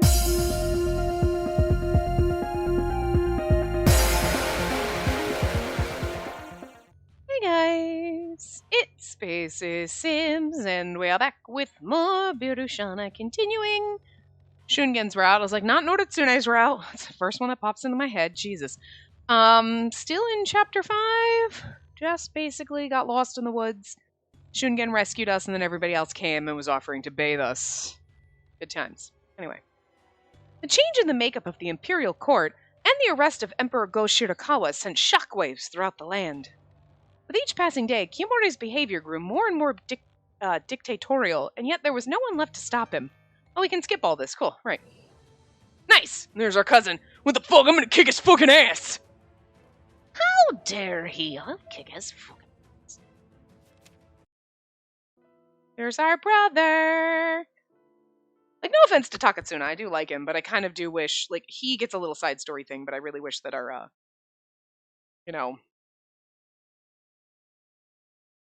Hey guys, it's Spacey Sims, and we are back with more Birushana, continuing Shungen's route. I was like, not Noritsune's route. It's the first one that pops into my head. Jesus. Still in chapter 5. Just basically got lost in the woods. Shungen rescued us, and then everybody else came and was offering to bathe us. Good times. Anyway. The change in the makeup of the imperial court and the arrest of Emperor Go Shirakawa sent shockwaves throughout the land. With each passing day, Kiyomori's behavior grew more and more dictatorial, and yet there was no one left to stop him. Oh, we can skip all this. Cool, right. Nice! There's our cousin. What the fuck? I'm gonna kick his fucking ass! How dare he? I'll kick his fucking ass. There's our brother! Like, no offense to Takatsuna, I do like him, but I kind of do wish, like, he gets a little side story thing, but I really wish that our,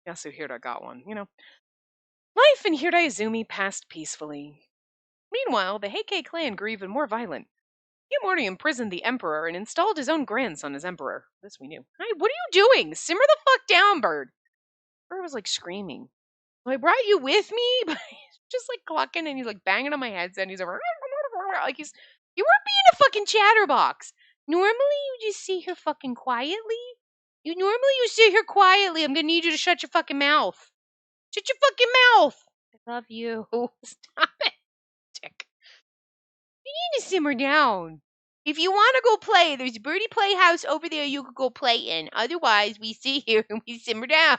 Yasuhira got one, Life in Hiraizumi passed peacefully. Meanwhile, the Heike clan grew even more violent. Kiyomori imprisoned the emperor and installed his own grandson as emperor. This we knew. Hey, what are you doing? Simmer the fuck down, bird! Bird was, like, screaming. So I brought you with me? But he's just, like, clucking, and he's, like, banging on my headset, and he's over... Like, you weren't being a fucking chatterbox. Normally, you just sit here fucking quietly. You sit here quietly. I'm gonna need you to shut your fucking mouth. Shut your fucking mouth. I love you. Stop it, Dick. You need to simmer down. If you want to go play, there's a birdie playhouse over there you could go play in. Otherwise, we sit here and we simmer down.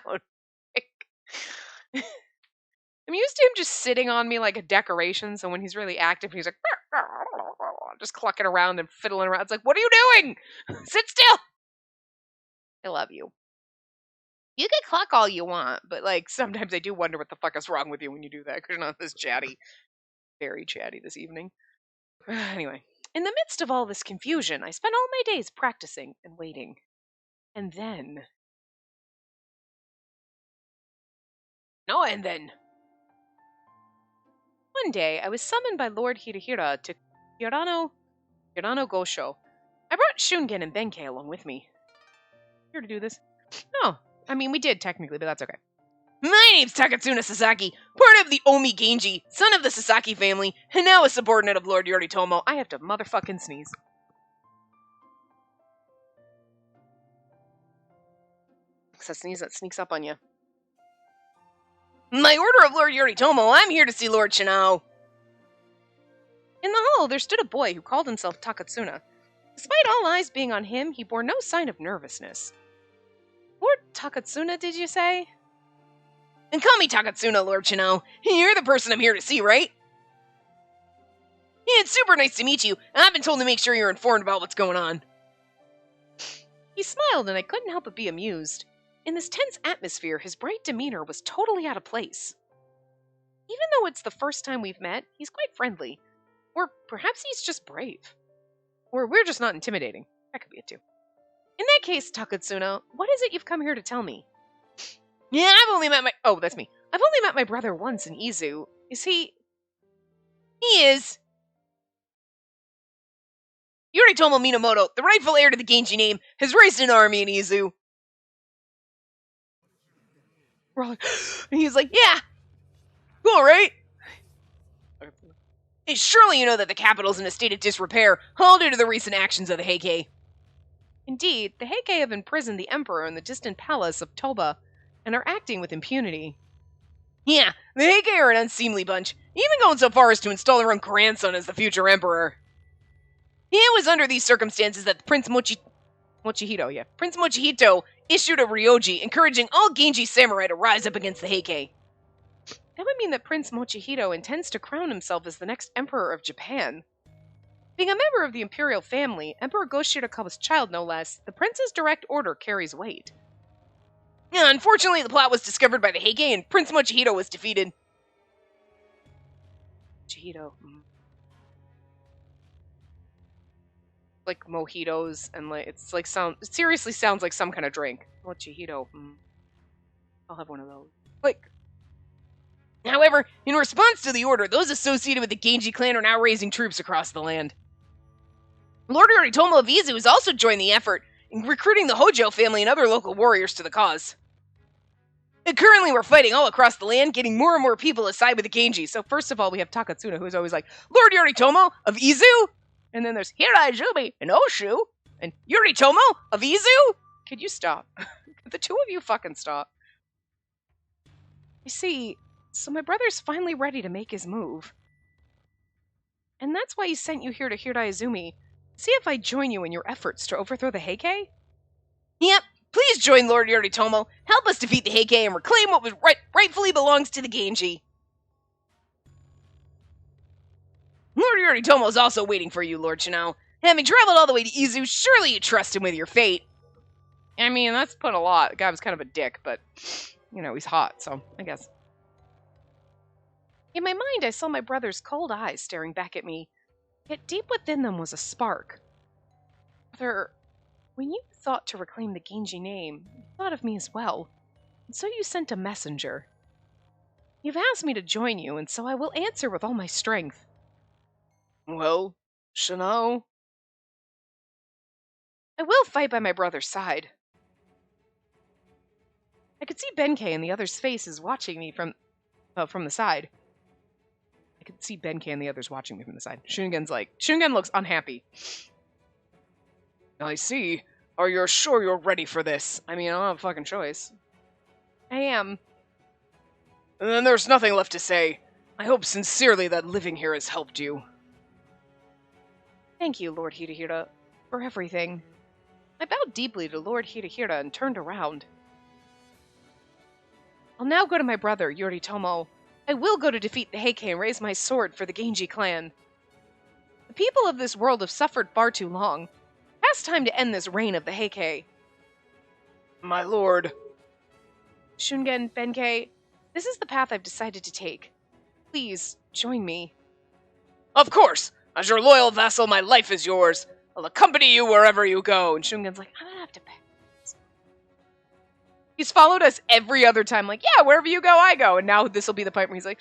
I'm used to him just sitting on me like a decoration, so when he's really active, he's like, just clucking around and fiddling around. It's like, what are you doing? Sit still! I love you. You can cluck all you want, but, like, sometimes I do wonder what the fuck is wrong with you when you do that, because you're not this chatty. Very chatty this evening. Anyway, in the midst of all this confusion, I spent all my days practicing and waiting. And then... One day, I was summoned by Lord Hirahira to Hirano Gosho. I brought Shungen and Benkei along with me. Here to do this? No, I mean, we did technically, but that's okay. My name's Takatsuna Sasaki, part of the Omi Genji, son of the Sasaki family, and now a subordinate of Lord Yoritomo. I have to motherfucking sneeze. It's a sneeze that sneaks up on you. By order of Lord Yoritomo, I'm here to see Lord Shinao. In the hall, there stood a boy who called himself Takatsuna. Despite all eyes being on him, he bore no sign of nervousness. Lord Takatsuna, did you say? And call me Takatsuna, Lord Shinao. You're the person I'm here to see, right? Yeah, it's super nice to meet you. I've been told to make sure you're informed about what's going on. He smiled, and I couldn't help but be amused. In this tense atmosphere, his bright demeanor was totally out of place. Even though it's the first time we've met, he's quite friendly. Or perhaps he's just brave. Or we're just not intimidating. That could be it too. In that case, Takatsuna, what is it you've come here to tell me? Yeah, I've only met my... Oh, that's me. I've only met my brother once in Izu. Is he... He is... Yoritomo Minamoto, the rightful heir to the Genji name, has raised an army in Izu. We're all like... And he's like, yeah! Cool, right? Hey, surely you know that the capital's in a state of disrepair, all due to the recent actions of the Heike. Indeed, the Heike have imprisoned the emperor in the distant palace of Toba, and are acting with impunity. Yeah, the Heike are an unseemly bunch, even going so far as to install their own grandson as the future emperor. It was under these circumstances that Prince Mochihito issued a ryoji encouraging all Genji samurai to rise up against the Heike. That would mean that Prince Mochihito intends to crown himself as the next emperor of Japan. Being a member of the imperial family, Emperor Go Shirakawa's child no less, the prince's direct order carries weight. Yeah, unfortunately, the plot was discovered by the Heike and Prince Mochihito was defeated. Mochihito. Like mojitos and like it seriously sounds like some kind of drink. Mochihito. I'll have one of those. Like However, in response to the order, those associated with the Genji clan are now raising troops across the land. Lord Yoritomo of Izu has also joined the effort in recruiting the Hojo family and other local warriors to the cause. And currently, we're fighting all across the land, getting more and more people to side with the Genji. So first of all, we have Takatsuna, who's always like, Lord Yoritomo of Izu? And then there's Hiraizumi and Oshu and Yoritomo of Izu? Could you stop? The two of you fucking stop. You see, so my brother's finally ready to make his move. And that's why he sent you here to Hiraizumi. See if I join you in your efforts to overthrow the Heike? Yep, please join Lord Yoritomo. Help us defeat the Heike and reclaim what rightfully belongs to the Genji. Lord Yoritomo is also waiting for you, Lord Shinao. Having traveled all the way to Izu, surely you trust him with your fate. I mean, that's put a lot. The guy was kind of a dick, but, you know, he's hot, so I guess. In my mind, I saw my brother's cold eyes staring back at me, yet deep within them was a spark. Brother, when you thought to reclaim the Genji name, you thought of me as well, and so you sent a messenger. You've asked me to join you, and so I will answer with all my strength. Well, Shinao? I will fight by my brother's side. I could see Benkei and the others' faces watching me from the side. I could see Benkei and the others watching me from the side. Shungen looks unhappy. I see. Are you sure you're ready for this? I mean, I don't have a fucking choice. I am. And then there's nothing left to say. I hope sincerely that living here has helped you. Thank you, Lord Hidehira, for everything. I bowed deeply to Lord Hidehira and turned around. I'll now go to my brother, Yoritomo. I will go to defeat the Heike and raise my sword for the Genji clan. The people of this world have suffered far too long. Past time to end this reign of the Heike. My lord. Shungen, Benkei, this is the path I've decided to take. Please, join me. Of course! As your loyal vassal, my life is yours. I'll accompany you wherever you go. And Shungen's like, I'm gonna have to pay. He's followed us every other time, like, yeah, wherever you go, I go. And now this will be the point where he's like,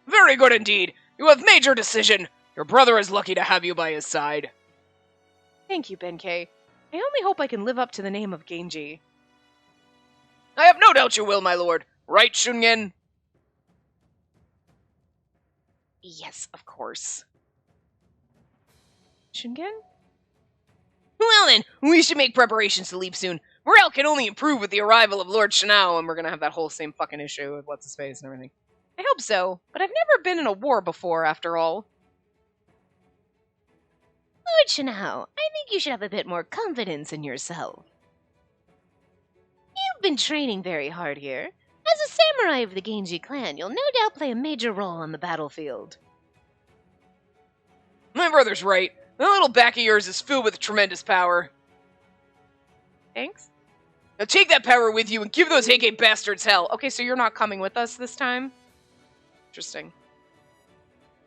very good indeed. You have made your decision. Your brother is lucky to have you by his side. Thank you, Benkei. I only hope I can live up to the name of Genji. I have no doubt you will, my lord. Right, Shungen? Yes, of course. Shungen? Well then, we should make preparations to leave soon. Morale can only improve with the arrival of Lord Shinao, and we're gonna have that whole same fucking issue with what's-his-face and everything. I hope so, but I've never been in a war before, after all. Lord Shinao, I think you should have a bit more confidence in yourself. You've been training very hard here. As a samurai of the Genji clan, you'll no doubt play a major role on the battlefield. My brother's right. That little back of yours is filled with tremendous power. Thanks. Now take that power with you and give those Heike bastards hell. Okay, so you're not coming with us this time? Interesting.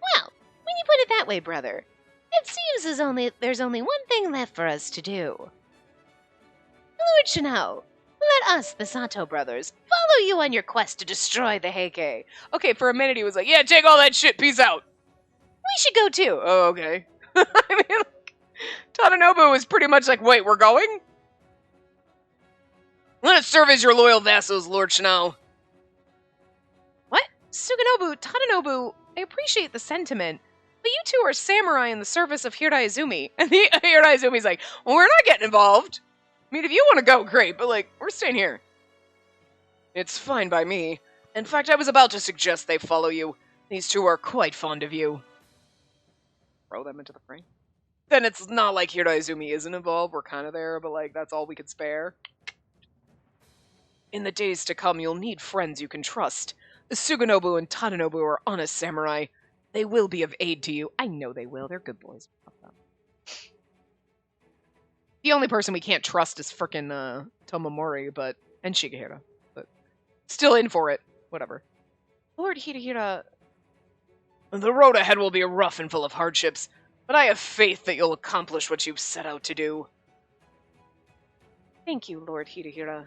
Well, when you put it that way, brother, it seems as there's only one thing left for us to do. Lord Shinao, let us, the Sato brothers, follow you on your quest to destroy the Heike. Okay, for a minute he was like, yeah, take all that shit, peace out. We should go too. Oh, okay. I mean, like, Tadanobu was pretty much like, wait, we're going? Let us serve as your loyal vassals, Lord Shinao. What? Suganobu, Tadanobu, I appreciate the sentiment, but you two are samurai in the service of Hiraizumi. And the Hiraizumi's like, well, we're not getting involved. I mean, if you want to go, great, but, like, we're staying here. It's fine by me. In fact, I was about to suggest they follow you. These two are quite fond of you. Throw them into the frame. Then it's not like Hiraizumi isn't involved. We're kind of there, but, like, that's all we could spare. In the days to come, you'll need friends you can trust. The Suganobu and Tadanobu are honest samurai. They will be of aid to you. I know they will. They're good boys. The only person we can't trust is frickin' Tomomori, and Shigehira. But still in for it. Whatever. Lord Hidehira... The road ahead will be rough and full of hardships, but I have faith that you'll accomplish what you've set out to do. Thank you, Lord Hidehira.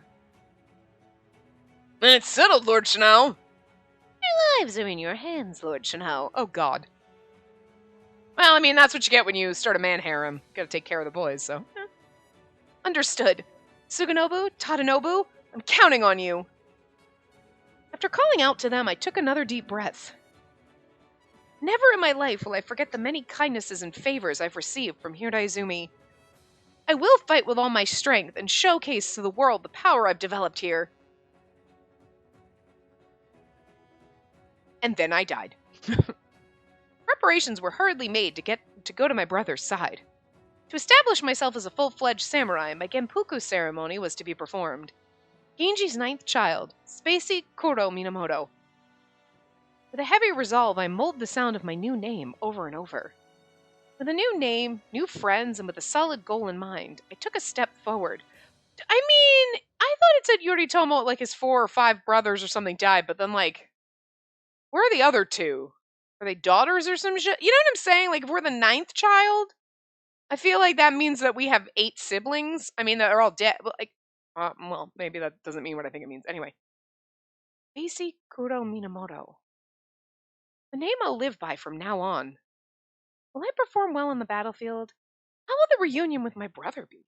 Then it's settled, Lord Chanel. Lives are in your hands, Lord Chanel. Oh, God. Well, I mean, that's what you get when you start a man harem. Gotta take care of the boys, so. Understood. Suganobu, Tadanobu, I'm counting on you. After calling out to them, I took another deep breath. Never in my life will I forget the many kindnesses and favors I've received from Hiraizumi. I will fight with all my strength and showcase to the world the power I've developed here. And then I died. Preparations were hurriedly made to go to my brother's side. To establish myself as a full-fledged samurai, my Genpuku ceremony was to be performed. Genji's ninth child, Spacey Kuro Minamoto. With a heavy resolve, I mulled the sound of my new name over and over. With a new name, new friends, and with a solid goal in mind, I took a step forward. I mean, I thought it said Yoritomo, like his 4 or 5 brothers or something died, but then, like, where are the other 2? Are they daughters or some shit? You know what I'm saying? Like, if we're the 9th child, I feel like that means that we have 8 siblings. I mean, they're all dead. Like, well, maybe that doesn't mean what I think it means. Anyway. Spacey Kuro Minamoto. The name I'll live by from now on. Will I perform well on the battlefield? How will the reunion with my brother be?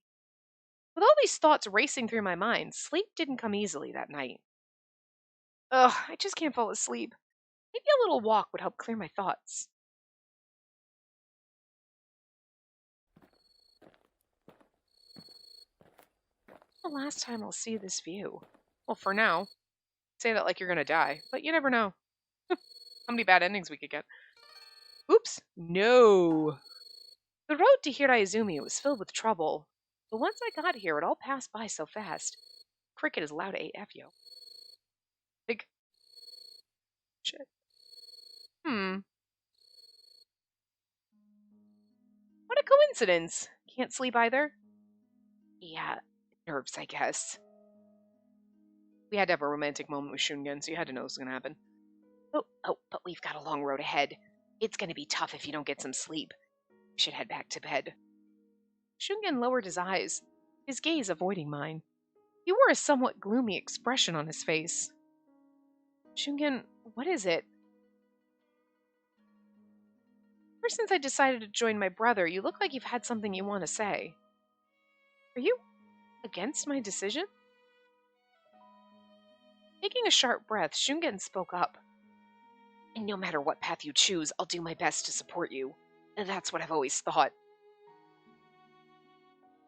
With all these thoughts racing through my mind, sleep didn't come easily that night. Ugh, I just can't fall asleep. Maybe a little walk would help clear my thoughts. The last time I'll see this view. Well, for now. Say that like you're gonna die, but you never know. How many bad endings we could get. Oops. No. The road to Hiraizumi was filled with trouble, but once I got here, it all passed by so fast. Cricket is loud AF, yo. Big shit. What a coincidence. Can't sleep either? Yeah, nerves, I guess. We had to have a romantic moment with Shungen, so you had to know this was gonna happen. Oh, but we've got a long road ahead. It's gonna be tough if you don't get some sleep. We should head back to bed. Shungen lowered his eyes, his gaze avoiding mine. He wore a somewhat gloomy expression on his face. Shungen, what is it? Ever since I decided to join my brother, you look like you've had something you want to say. Are you against my decision? Taking a sharp breath, Shungen spoke up. And no matter what path you choose, I'll do my best to support you. That's what I've always thought.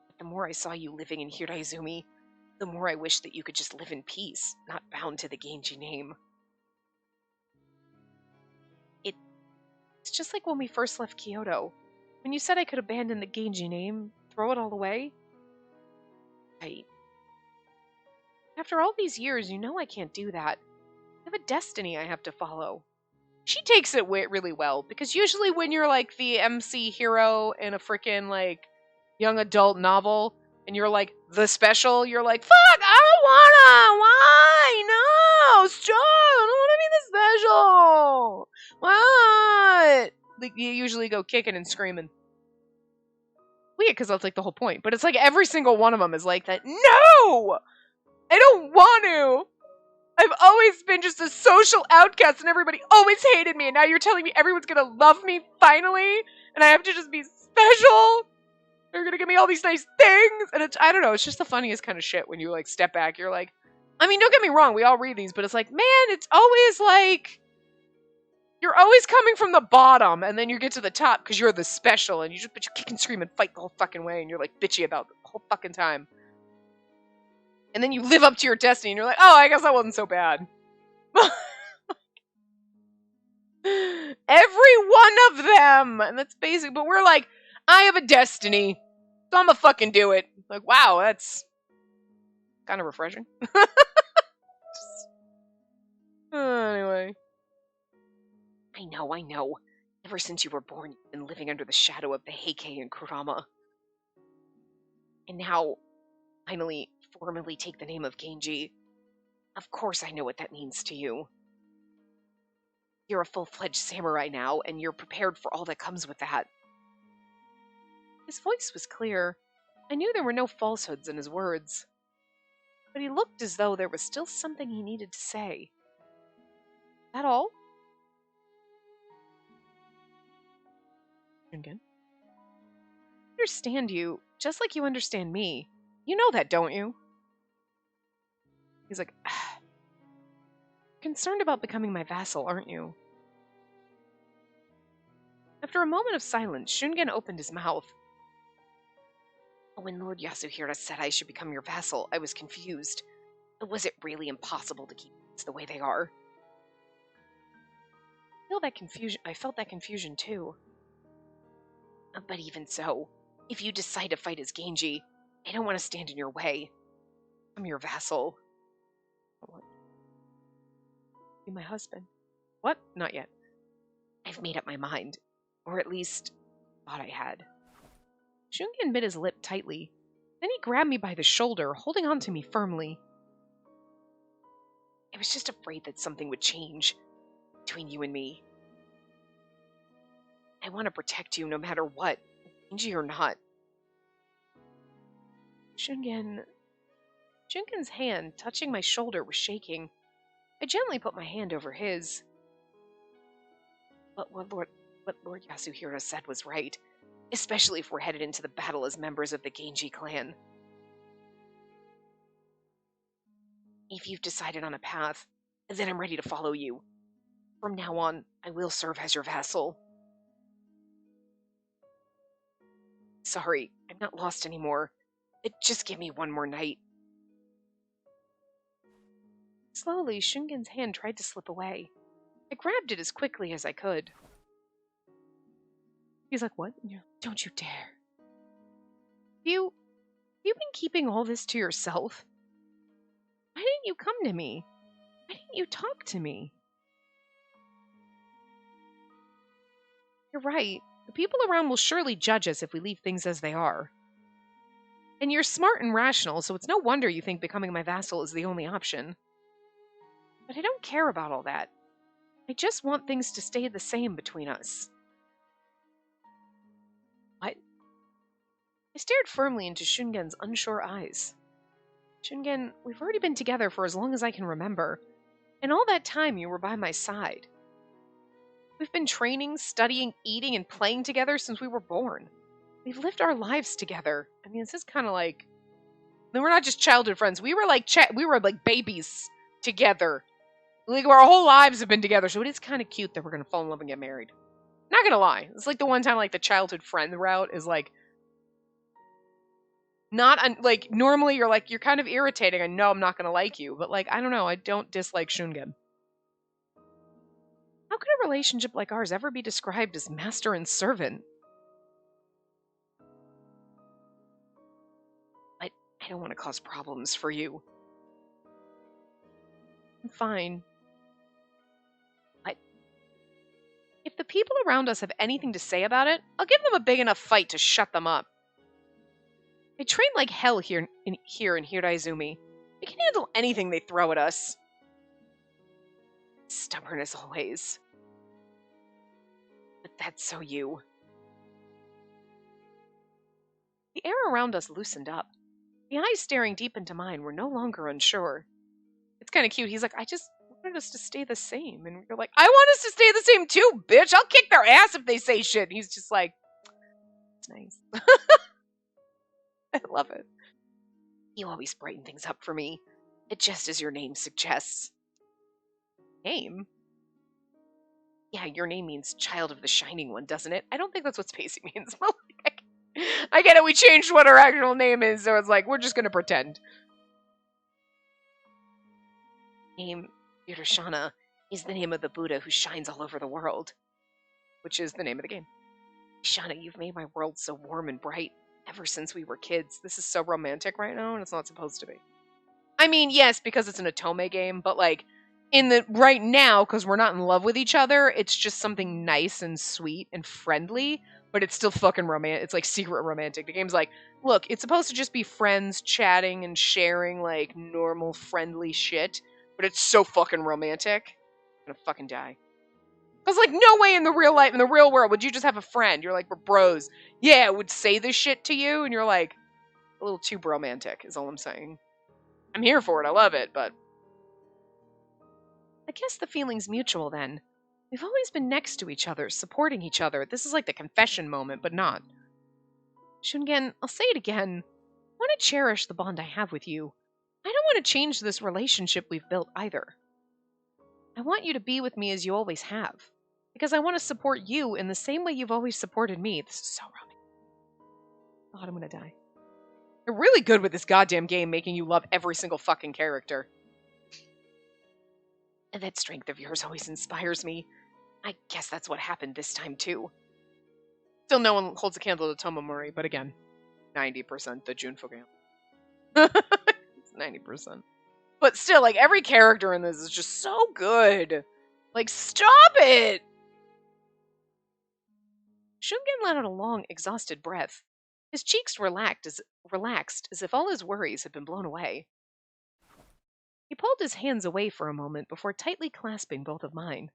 But the more I saw you living in Hiraizumi, the more I wished that you could just live in peace, not bound to the Genji name. It's just like when we first left Kyoto. When you said I could abandon the Genji name, throw it all away. After all these years, you know I can't do that. I have a destiny I have to follow. She takes it really well, because usually when you're like the MC hero in a freaking like young adult novel, and you're like the special, you're like, fuck, I don't wanna, why, no, stop, I don't wanna be the special, what? Like, you usually go kicking and screaming. Weird, because that's like the whole point, but it's like every single one of them is like that, no! I don't want to! I've always been just a social outcast and everybody always hated me, and now you're telling me everyone's gonna love me finally, and I have to just be special? They're gonna give me all these nice things? And I don't know, it's just the funniest kind of shit when you like step back, you're like, I mean, don't get me wrong, we all read these, but it's like, man, it's always like, you're always coming from the bottom, and then you get to the top because you're the special, and but you kick and scream and fight the whole fucking way, and you're like bitchy about the whole fucking time. And then you live up to your destiny, and you're like, oh, I guess that wasn't so bad. Every one of them! And that's basic, but we're like, I have a destiny, so I'm gonna fucking do it. Like, wow, that's kind of refreshing. Anyway. I know. Ever since you were born, you've been living under the shadow of the Heike and Kurama. And now, finally, formally take the name of Genji. Of course I know what that means to you. You're a full-fledged samurai now, and you're prepared for all that comes with that. His voice was clear. I knew there were no falsehoods in his words. but he looked as though there was still something he needed to say. That all? Shungen. I understand you, just like you understand me. You know that, don't you? He's like, concerned about becoming my vassal, aren't you? After a moment of silence, Shungen opened his mouth. When Lord Yasuhira said I should become your vassal, I was confused. Was it really impossible to keep things the way they are? I felt that confusion too. But even so, if you decide to fight as Genji, I don't want to stand in your way. I'm your vassal. What? Be my husband. What? Not yet. I've made up my mind. Or at least, thought I had. Shungen bit his lip tightly. Then he grabbed me by the shoulder, holding on to me firmly. I was just afraid that something would change between you and me. I want to protect you no matter what, Genji or not. Shungen's hand touching my shoulder was shaking. I gently put my hand over his. But what Lord Yasuhiro said was right, especially if we're headed into the battle as members of the Genji clan. If you've decided on a path, then I'm ready to follow you. From now on, I will serve as your vassal. Sorry, I'm not lost anymore. Just give me one more night. Slowly, Shungen's hand tried to slip away. I grabbed it as quickly as I could. He's like, what? Don't you dare. You've been keeping all this to yourself? Why didn't you come to me? Why didn't you talk to me? You're right. The people around will surely judge us if we leave things as they are. And you're smart and rational, so it's no wonder you think becoming my vassal is the only option. But I don't care about all that. I just want things to stay the same between us. What? I stared firmly into Shungen's unsure eyes. Shungen, we've already been together for as long as I can remember, and all that time you were by my side. We've been training, studying, eating, and playing together since we were born. We've lived our lives together. I mean, this is kind of like... We're not just childhood friends. We were like babies together. Like, our whole lives have been together, so it is kind of cute that we're going to fall in love and get married. Not gonna lie. It's like the one time, like, the childhood friend route is, like... Like, normally you're like, you're kind of irritating. I know I'm not gonna like you, but, like, I don't know. I don't dislike Shungen. How could a relationship like ours ever be described as master and servant? But I don't want to cause problems for you. I'm fine. But if the people around us have anything to say about it, I'll give them a big enough fight to shut them up. I train like hell here in Hiraizumi. We can handle anything they throw at us. Stubborn as always. But that's so you. The air around us loosened up. The eyes staring deep into mine were no longer unsure. It's kind of cute. He's like, I just wanted us to stay the same. And you're like, I want us to stay the same too, bitch. I'll kick their ass if they say shit. And he's just like, it's nice. I love it. You always brighten things up for me. Just as your name suggests. Name? Yeah, your name means Child of the Shining One, doesn't it? I don't think that's what Spacey means. But like, I get it, we changed what our actual name is, so it's like, we're just gonna pretend. Name Birushana is the name of the Buddha who shines all over the world. Which is the name of the game. Shana, you've made my world so warm and bright ever since we were kids. This is so romantic right now, and it's not supposed to be. I mean, yes, because it's an Otome game, but like, in the right now, because we're not in love with each other, it's just something nice and sweet and friendly, but it's still fucking romantic. It's like secret romantic. The game's like, look, it's supposed to just be friends chatting and sharing like normal friendly shit, but it's so fucking romantic. I'm gonna fucking die. Because like, no way in the real life, in the real world, would you just have a friend. You're like, we're bros. Yeah, I would say this shit to you, and you're like, a little too romantic is all I'm saying. I'm here for it. I love it, but I guess the feeling's mutual then. We've always been next to each other, supporting each other. This is like the confession moment, but not. Shungen, I'll say it again. I want to cherish the bond I have with you. I don't want to change this relationship we've built either. I want you to be with me as you always have. Because I want to support you in the same way you've always supported me. This is so romantic. God, I'm gonna die. they're really good with this goddamn game, making you love every single fucking character. And that strength of yours always inspires me. I guess that's what happened this time, too. Still, no one holds a candle to Tomomori, but again, 90% the Junfo game. 90%. But still, like, every character in this is just so good. Like, stop it! Shungen let out a long, exhausted breath. His cheeks relaxed as if all his worries had been blown away. He pulled his hands away for a moment before tightly clasping both of mine.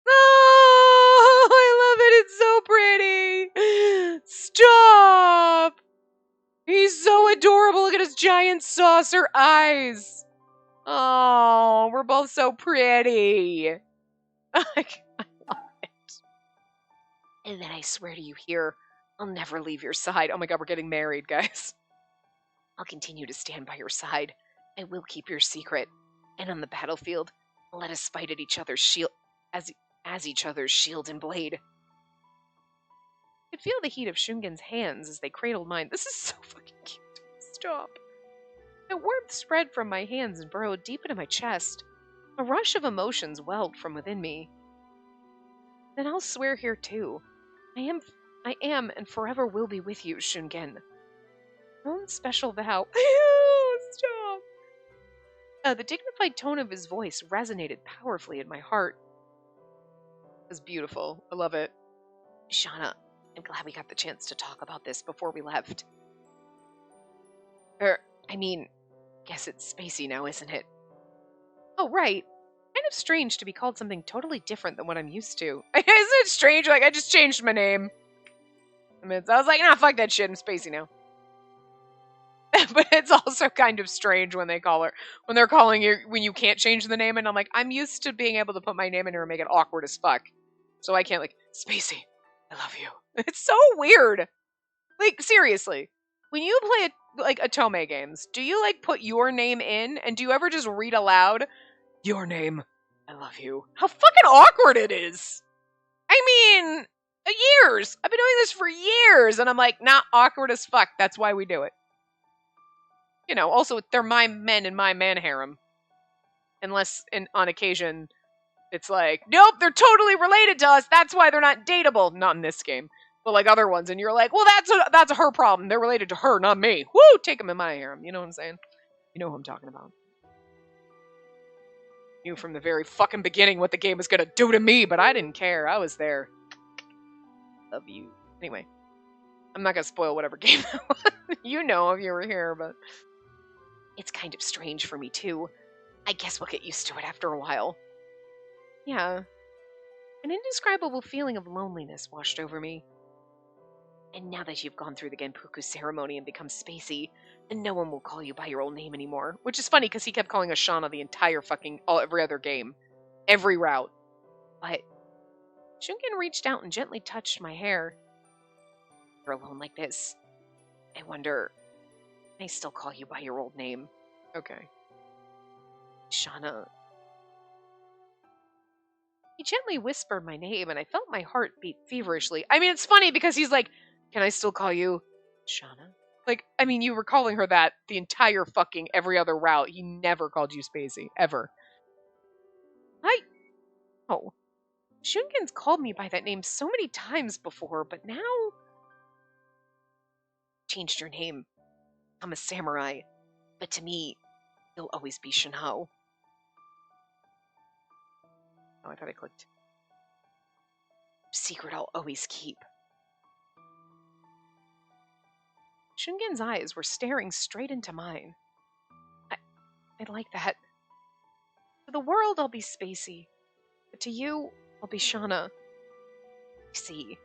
Oh, I love it. It's so pretty. Stop. He's so adorable. Look at his giant saucer eyes. Oh, we're both so pretty. I love it. And then I swear to you here, I'll never leave your side. Oh my god, we're getting married, guys. I'll continue to stand by your side. I will keep your secret. And on the battlefield, let us fight at each other's shield as each other's shield and blade. I could feel the heat of Shungen's hands as they cradled mine. This is so fucking cute. Stop. The warmth spread from my hands and burrowed deep into my chest. A rush of emotions welled from within me. Then I'll swear here too. I am and forever will be with you, Shungen. My own special vow. Stop. The dignified tone of his voice resonated powerfully in my heart. It was beautiful. I love it. Shauna, I'm glad we got the chance to talk about this before we left. Guess it's Spacey now, isn't it? Oh, right. Kind of strange to be called something totally different than what I'm used to. Isn't it strange? Like, I just changed my name. I was like, nah, fuck that shit. I'm Spacey now. But it's also kind of strange when they're calling you, when you can't change the name, and I'm like, I'm used to being able to put my name in here and make it awkward as fuck. So I can't, like, Spacey, I love you. It's so weird. Like, seriously. When you play, Otome games, do you, put your name in, and do you ever just read aloud, your name, I love you? How fucking awkward it is. I mean, years. I've been doing this for years, and I'm like, not awkward as fuck. That's why we do it. You know, also, they're my men in my man harem. Unless, on occasion, it's like, nope, they're totally related to us. That's why they're not dateable. Not in this game. But, other ones. And you're like, well, that's her problem. They're related to her, not me. Woo! Take them in my harem. You know what I'm saying? You know who I'm talking about. Knew from the very fucking beginning what the game was going to do to me, but I didn't care. I was there. Love you. Anyway. I'm not going to spoil whatever game that was. You know if you were here, but... It's kind of strange for me, too. I guess we'll get used to it after a while. Yeah. An indescribable feeling of loneliness washed over me. And now that you've gone through the Genpuku ceremony and become Spacey, then no one will call you by your old name anymore. Which is funny, because he kept calling us Shauna the entire every other game. Every route. But Shungen reached out and gently touched my hair. You're alone like this. I wonder... I still call you by your old name. Okay. Shauna. He gently whispered my name, and I felt my heart beat feverishly. I mean, it's funny because he's like, can I still call you Shauna? You were calling her that the entire fucking every other route. He never called you Spacey. Ever. Oh. Shungen's called me by that name so many times before, but now... Changed your name. I'm a samurai, but to me, you'll always be Shinhou. Oh, I thought I clicked. Secret I'll always keep. Shungen's eyes were staring straight into mine. I'd like that. To the world, I'll be Spacey, but to you, I'll be Shauna. See.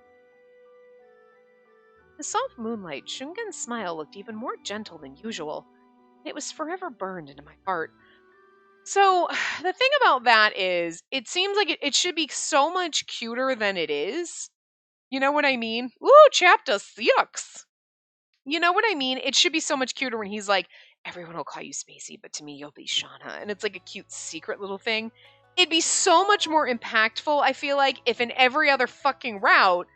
The soft moonlight, Shungen's smile looked even more gentle than usual, It was forever burned into my heart. So, the thing about that is, it seems like it should be so much cuter than it is. You know what I mean? Ooh, chapter 6. You know what I mean? It should be so much cuter when he's like, everyone will call you Spacey, but to me, you'll be Shauna. And it's like a cute secret little thing. It'd be so much more impactful, I feel like, if in every other fucking route,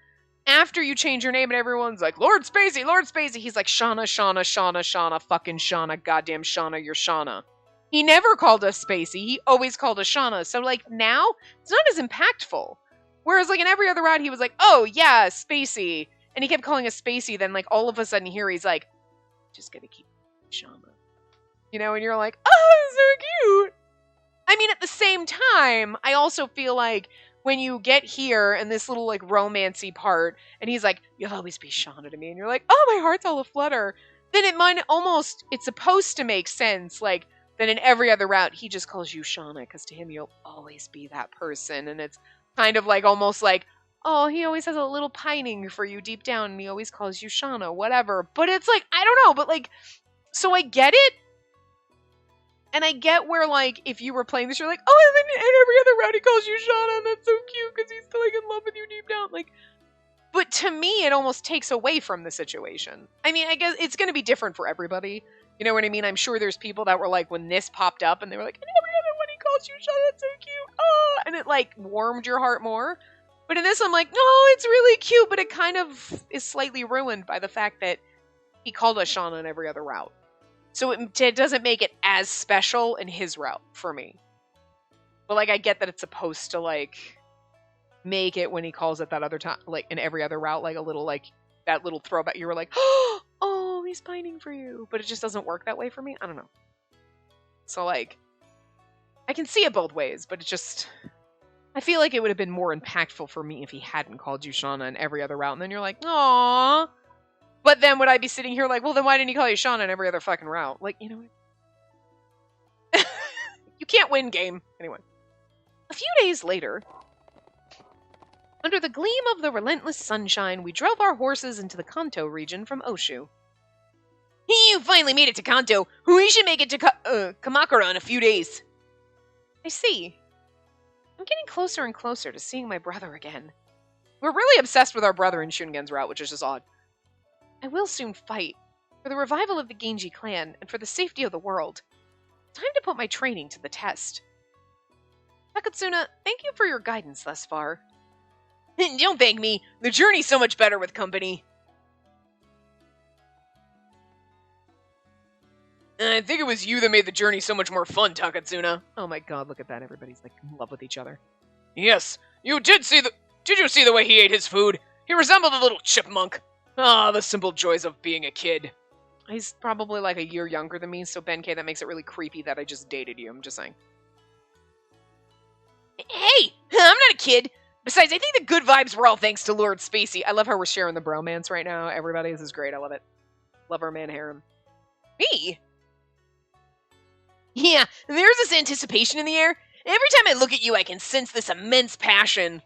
after you change your name and everyone's like, Lord Spacey, he's like, Shauna, fucking Shauna, goddamn Shauna, you're Shauna. He never called us Spacey. He always called us Shauna. So, like, now, it's not as impactful. Whereas, like, in every other route, he was like, oh, yeah, Spacey. And he kept calling us Spacey. Then, like, all of a sudden here, he's like, just gonna keep Shauna. You know, and you're like, oh, so cute. I mean, at the same time, I also feel like when you get here in this little, like, romancy part, and he's like, you'll always be Shauna to me. And you're like, oh, my heart's all aflutter. Then it might almost, it's supposed to make sense, like, then in every other route, he just calls you Shauna, because to him, you'll always be that person. And it's kind of like, almost like, oh, he always has a little pining for you deep down, and he always calls you Shauna, whatever. But it's like, I don't know, but like, so I get it. And I get where, like, if you were playing this, you're like, oh, and then in every other route, he calls you Shauna, and that's so cute, because he's still, like, in love with you deep down. Like, but to me, it almost takes away from the situation. I mean, I guess it's going to be different for everybody. You know what I mean? I'm sure there's people that were like, when this popped up, and they were like, and every other one he calls you Shauna, that's so cute. Oh, and it, like, warmed your heart more. But in this, I'm like, no, it's really cute, but it kind of is slightly ruined by the fact that he called us Shauna in every other route. So it doesn't make it as special in his route for me. But, like, I get that it's supposed to, like, make it when he calls it that other time, like, in every other route, like, a little, like, that little throwback. You were like, oh, he's pining for you. But it just doesn't work that way for me. I don't know. So, like, I can see it both ways, but it just, I feel like it would have been more impactful for me if he hadn't called you Shauna in every other route. And then you're like, aww. But then would I be sitting here like, well, then why didn't he call you Shauna in every other fucking route? Like, you know what? You can't win, game. Anyway. A few days later, under the gleam of the relentless sunshine, we drove our horses into the Kanto region from Oshu. You finally made it to Kanto. We should make it to Kamakura in a few days. I see. I'm getting closer and closer to seeing my brother again. We're really obsessed with our brother in Shungen's route, which is just odd. I will soon fight, for the revival of the Genji clan, and for the safety of the world. Time to put my training to the test. Takatsuna, thank you for your guidance thus far. Don't thank me. The journey's so much better with company. I think it was you that made the journey so much more fun, Takatsuna. Oh my god, look at that. Everybody's like in love with each other. Yes, did you see the way he ate his food? He resembled a little chipmunk. Ah, the simple joys of being a kid. He's probably like a year younger than me, so Benkei, that makes it really creepy that I just dated you. I'm just saying. Hey, I'm not a kid. Besides, I think the good vibes were all thanks to Lord Spacey. I love how we're sharing the bromance right now. Everybody, this is great. I love it. Love our man harem. Me? Yeah, there's this anticipation in the air. Every time I look at you, I can sense this immense passion.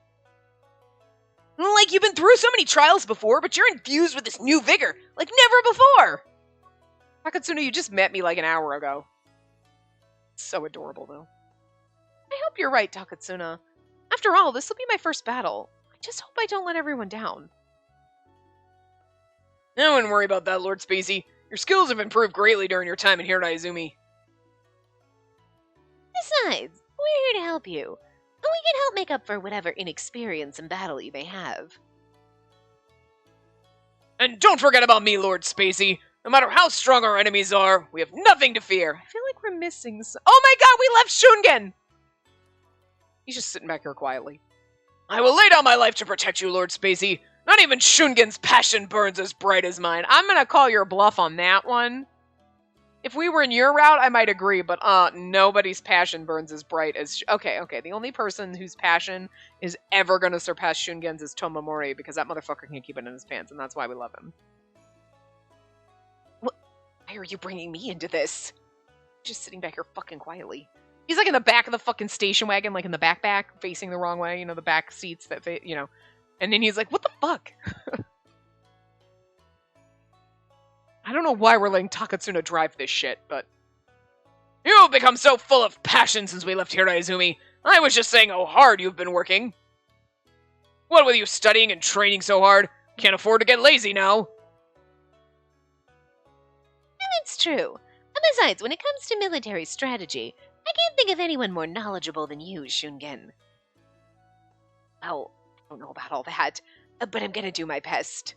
Like you've been through so many trials before, but you're infused with this new vigor, like never before. Takatsuna, you just met me like an hour ago. So adorable, though. I hope you're right, Takatsuna. After all, this will be my first battle. I just hope I don't let everyone down. I wouldn't worry about that, Lord Spacey. Your skills have improved greatly during your time in Hirai Izumi. Besides, we're here to help you. And we can help make up for whatever inexperience in battle you may have. And don't forget about me, Lord Spacey. No matter how strong our enemies are, we have nothing to fear. I feel like we're missing oh my god, we left Shungen! He's just sitting back here quietly. I will lay down my life to protect you, Lord Spacey. Not even Shungen's passion burns as bright as mine. I'm gonna call your bluff on that one. If we were in your route, I might agree, but nobody's passion burns as bright as... Okay. The only person whose passion is ever going to surpass Shungen's is Tomomori, because that motherfucker can't keep it in his pants, and that's why we love him. What? Why are you bringing me into this? Just sitting back here fucking quietly. He's like in the back of the fucking station wagon, like in the back, facing the wrong way, you know, the back seats that, and then he's like, what the fuck? I don't know why we're letting Takatsuna drive this shit, but... You've become so full of passion since we left Hiraizumi. I was just saying how hard you've been working. What with you studying and training so hard? Can't afford to get lazy now. That's true. And besides, when it comes to military strategy, I can't think of anyone more knowledgeable than you, Shungen. Well, I don't know about all that, but I'm gonna do my best.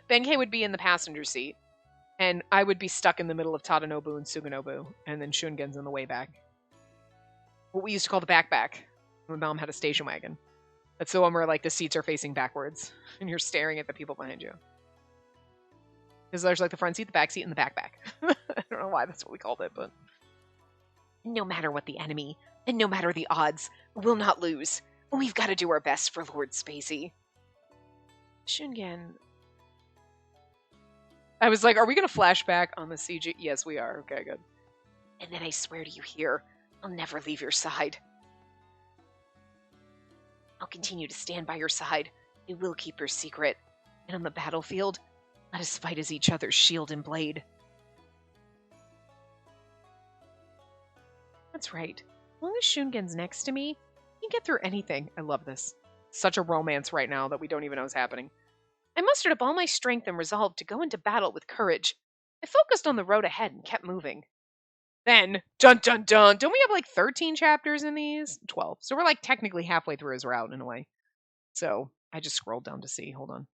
Benkei would be in the passenger seat, and I would be stuck in the middle of Tadanobu and Suganobu, and then Shungen's in the way back. What we used to call the backpack. My mom had a station wagon. That's the one where, like, the seats are facing backwards, and you're staring at the people behind you. Because there's, like, the front seat, the back seat, and the backpack. I don't know why that's what we called it, but... No matter what the enemy, and no matter the odds, we'll not lose. We've got to do our best for Lord Spacey. Shungen... I was like, are we going to flashback on the CG? Yes, we are. Okay, good. And then I swear to you here, I'll never leave your side. I'll continue to stand by your side. I will keep your secret. And on the battlefield, let us fight as each other's shield and blade. That's right. As long as Shungen's next to me, you can get through anything. I love this. Such a romance right now that we don't even know is happening. I mustered up all my strength and resolve to go into battle with courage. I focused on the road ahead and kept moving. Then, dun dun dun, don't we have like 13 chapters in these? 12. So we're like technically halfway through his route in a way. So I just scrolled down to see. Hold on.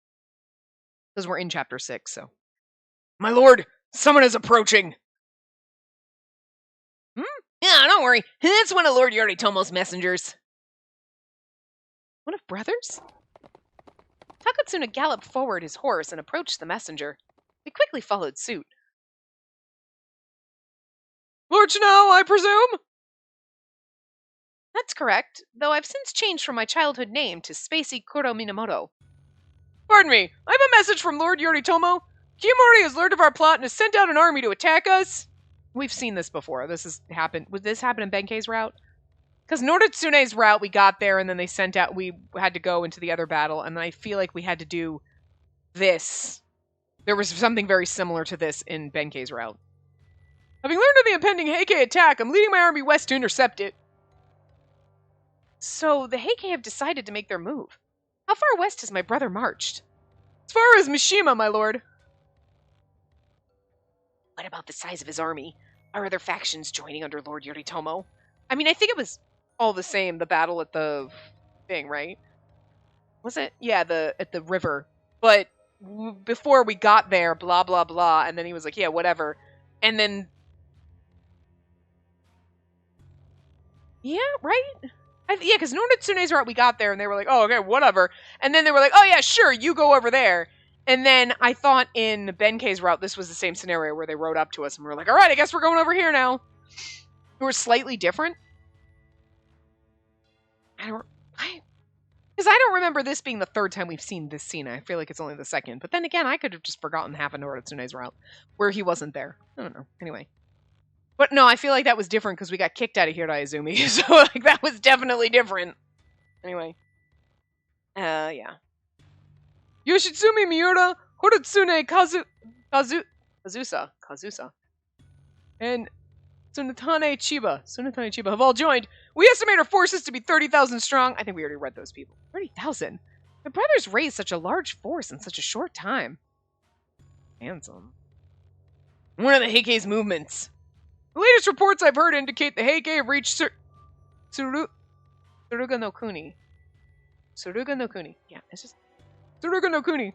Because we're in chapter 6, so. My lord, someone is approaching. Yeah, don't worry. It's one of Lord Yoritomo's messengers. One of brothers? Takatsuna galloped forward his horse and approached the messenger. We quickly followed suit. Lord Chanel, I presume? That's correct, though I've since changed from my childhood name to Spacey Kuro Minamoto. Pardon me, I have a message from Lord Yoritomo. Kiyomori has learned of our plot and has sent out an army to attack us. We've seen this before. This has happened. Would this happen in Benkei's route? Because Noritsune's route, we got there and then they sent out, we had to go into the other battle, and I feel like we had to do this. There was something very similar to this in Benkei's route. Having learned of the impending Heikei attack, I'm leading my army west to intercept it. So the Heikei have decided to make their move. How far west has my brother marched? As far as Mishima, my lord. What about the size of his army? Are other factions joining under Lord Yoritomo? I mean, I think it was all the same, the battle at the thing, right? Was it? Yeah, at the river. But before we got there, blah, blah, blah, and then he was like, yeah, whatever. And then... Yeah, right? Yeah, because Noritsune's route, we got there, and they were like, oh, okay, whatever. And then they were like, oh, yeah, sure, you go over there. And then I thought in Benkei's route, this was the same scenario where they rode up to us, and we were like, all right, I guess we're going over here now. It was slightly different. Because I don't remember this being the third time we've seen this scene. I feel like it's only the second. But then again, I could have just forgotten half of Noritsune's route, where he wasn't there. I don't know. Anyway. But no, I feel like that was different because we got kicked out of Hiraizumi. So, like, that was definitely different. Anyway. Yeah. Yoshitsumi Miura, Horatsune Kazusa, and Tsunetane Chiba have all joined. We estimate our forces to be 30,000 strong. I think we already read those people. 30,000? My brothers raised such a large force in such a short time. Handsome. One of the Heikei's movements. The latest reports I've heard indicate the Heikei have reached Suruga no Kuni. Suruga no Kuni. Yeah, it's just... Suruga no Kuni. And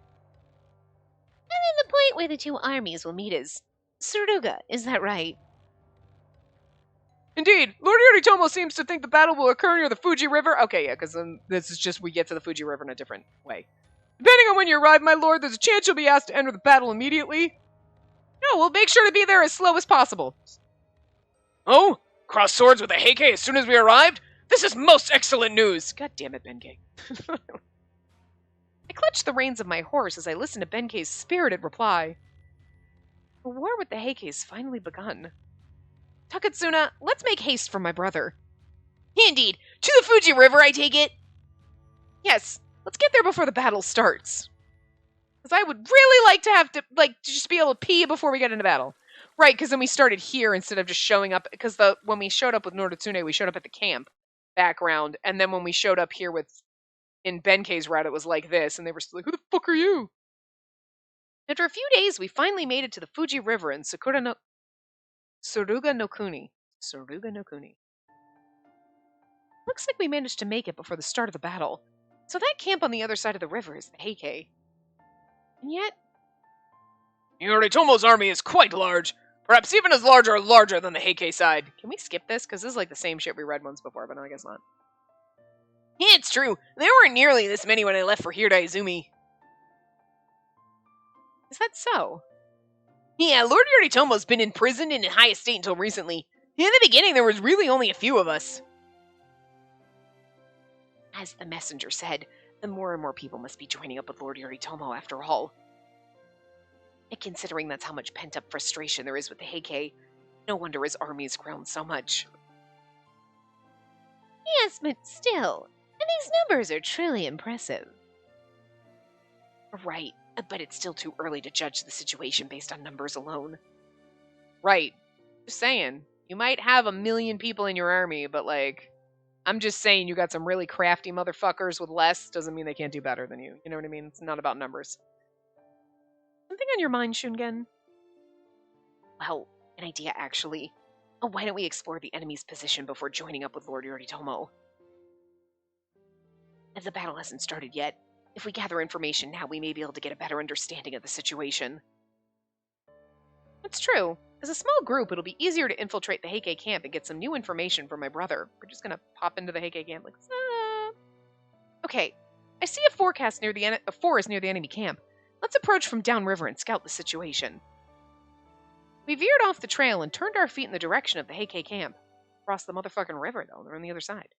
then the point where the two armies will meet is Suruga, is that right? Indeed. Lord Yoritomo seems to think the battle will occur near the Fuji River. Okay, yeah, because this is just we get to the Fuji River in a different way. Depending on when you arrive, my lord, there's a chance you'll be asked to enter the battle immediately. No, we'll make sure to be there as slow as possible. Oh? Cross swords with the Heikei as soon as we arrived? This is most excellent news! God damn it, Benkei. I clutched the reins of my horse as I listened to Benkei's spirited reply. The war with the Heikei's finally begun. Takatsuna, let's make haste for my brother. Indeed. To the Fuji River, I take it? Yes, let's get there before the battle starts. Because I would really like to have to, like, to just be able to pee before we get into battle. Right, because then we started here instead of just showing up. Because when we showed up with Noritsune, we showed up at the camp background. And then when we showed up here in Benkei's route, it was like this. And they were still like, who the fuck are you? After a few days, we finally made it to the Fuji River in Suruga no Kuni. Suruga no Kuni. Looks like we managed to make it before the start of the battle. So that camp on the other side of the river is the Heikei. And yet, Yoritomo's army is quite large. Perhaps even as large or larger than the Heikei side. Can we skip this? Because this is like the same shit we read once before, but no, I guess not. Yeah, it's true. There weren't nearly this many when I left for Hiraizumi. Is that so? Yeah, Lord Yoritomo's been in prison and in high estate until recently. In the beginning, there was really only a few of us. As the messenger said, the more and more people must be joining up with Lord Yoritomo after all. And considering that's how much pent-up frustration there is with the Heikei, no wonder his army's grown so much. Yes, but still, and these numbers are truly impressive. Right, but it's still too early to judge the situation based on numbers alone. Right. Just saying. You might have 1 million people in your army, but like, I'm just saying you got some really crafty motherfuckers with less, doesn't mean they can't do better than you. You know what I mean? It's not about numbers. Something on your mind, Shungen? Well, an idea actually. Why don't we explore the enemy's position before joining up with Lord Yoritomo? As the battle hasn't started yet, if we gather information now, we may be able to get a better understanding of the situation. That's true. As a small group, it'll be easier to infiltrate the Heikei camp and get some new information from my brother. We're just gonna pop into the Heikei camp like, Okay, I see a forest near the enemy camp. Let's approach from downriver and scout the situation. We veered off the trail and turned our feet in the direction of the Heikei camp. Across the motherfucking river, though. They're on the other side.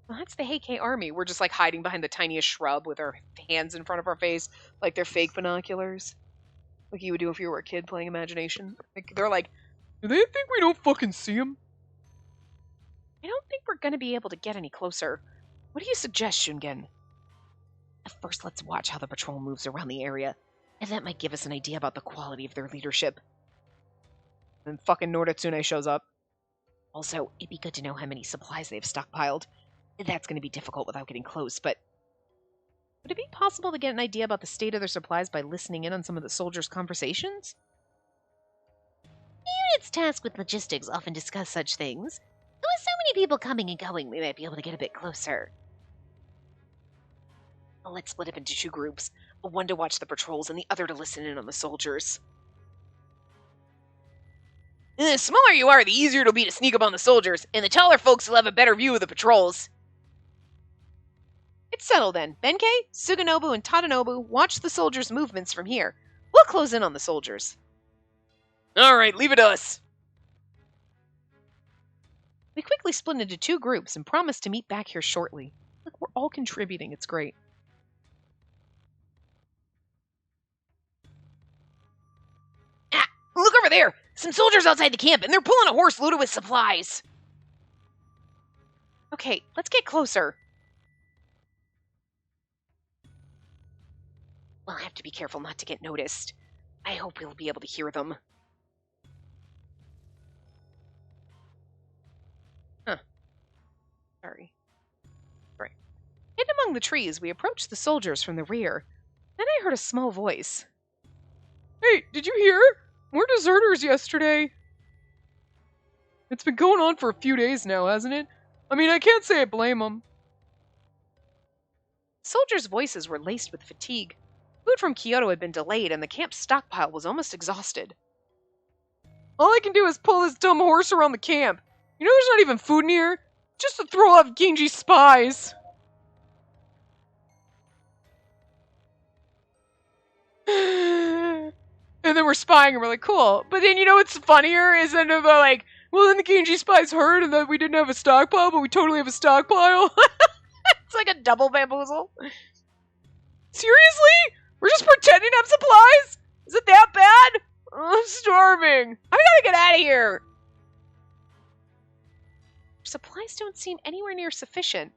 Well, that's the Heikei army. We're just like hiding behind the tiniest shrub with our hands in front of our face, like they're fake binoculars. Like you would do if you were a kid playing imagination. Like, they're like, do they think we don't fucking see them? I don't think we're gonna be able to get any closer. What do you suggest, Shungen? First, let's watch how the patrol moves around the area, and that might give us an idea about the quality of their leadership. Then fucking Noritsune shows up. Also, it'd be good to know how many supplies they've stockpiled. That's going to be difficult without getting close, but would it be possible to get an idea about the state of their supplies by listening in on some of the soldiers' conversations? Units tasked with logistics often discuss such things. With so many people coming and going, we might be able to get a bit closer. Well, let's split up into 2 groups. One to watch the patrols and the other to listen in on the soldiers. The smaller you are, the easier it'll be to sneak up on the soldiers, and the taller folks will have a better view of the patrols. It's settled then. Benkei, Suganobu, and Tadanobu watch the soldiers' movements from here. We'll close in on the soldiers. Alright, leave it to us. We quickly split into 2 groups and promised to meet back here shortly. Look, we're all contributing. It's great. Ah! Look over there! Some soldiers outside the camp, and they're pulling a horse loaded with supplies. Okay, let's get closer. We'll have to be careful not to get noticed. I hope we'll be able to hear them. Huh. Sorry. Right. Hidden among the trees, we approached the soldiers from the rear. Then I heard a small voice. Hey, did you hear? More deserters yesterday. It's been going on for a few days now, hasn't it? I mean, I can't say I blame them. Soldiers' voices were laced with fatigue. Food from Kyoto had been delayed, and the camp's stockpile was almost exhausted. All I can do is pull this dumb horse around the camp. You know there's not even food near? Just to throw off Genji's spies. And then we're spying, and we're like, cool. But then, you know what's funnier is then they're like, well, then the Genji spies heard, and that we didn't have a stockpile, but we totally have a stockpile. It's like a double bamboozle. Seriously? We're just pretending to have supplies? Is it that bad? Oh, I'm starving. I gotta get out of here. Supplies don't seem anywhere near sufficient.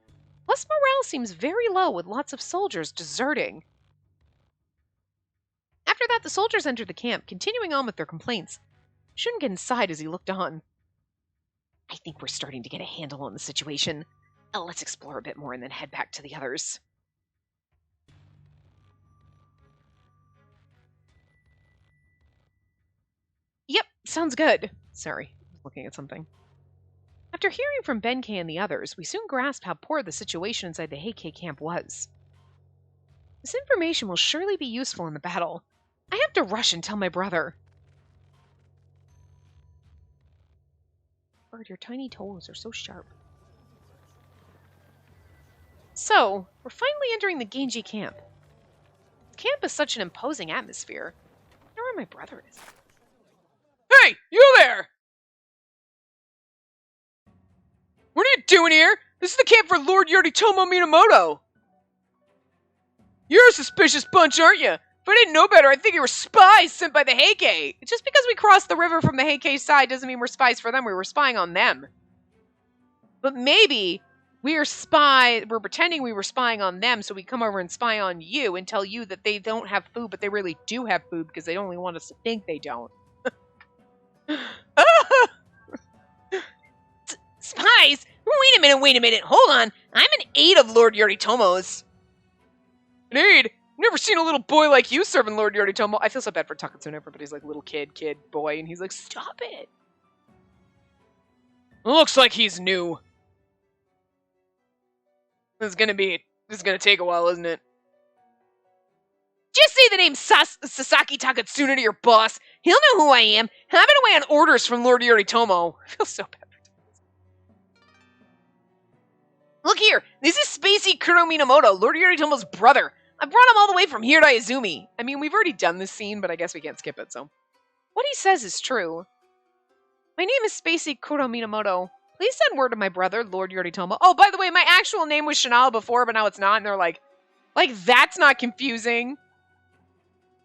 Plus, morale seems very low with lots of soldiers deserting. After that, the soldiers entered the camp, continuing on with their complaints. Shungen sighed as he looked on. I think we're starting to get a handle on the situation. Let's explore a bit more and then head back to the others. Yep, sounds good. Sorry, I was looking at something. After hearing from Benkei and the others, we soon grasped how poor the situation inside the Heikei camp was. This information will surely be useful in the battle. I have to rush and tell my brother. Bird, your tiny toes are so sharp. So, we're finally entering the Genji camp. The camp is such an imposing atmosphere. I wonder where my brother is. Hey, you there! What are you doing here? This is the camp for Lord Yoritomo Minamoto. You're a suspicious bunch, aren't you? If I didn't know better, I'd think you were spies sent by the Heikei. Just because we crossed the river from the Heikei side doesn't mean we're spies for them. We were spying on them. But maybe we're pretending we were spying on them so we come over and spy on you and tell you that they don't have food, but they really do have food because they only want us to think they don't. Spies? Wait a minute. Hold on. I'm an aide of Lord Yoritomo's. An aide? I've never seen a little boy like you serving Lord Yoritomo. I feel so bad for Takatsune. Everybody's like, little kid, boy. And he's like, stop it. Looks like he's new. This is gonna take a while, isn't it? Just say the name Sasaki Takatsune to your boss. He'll know who I am. I've been away on orders from Lord Yoritomo. I feel so bad. Look here, this is Spacey Kuro Minamoto, Lord Yoritomo's brother. I brought him all the way from here to Izumi. I mean, we've already done this scene, but I guess we can't skip it, so. What he says is true. My name is Spacey Kuro Minamoto. Please send word to my brother, Lord Yoritomo. Oh, by the way, my actual name was Chanel before, but now it's not, and they're like, that's not confusing.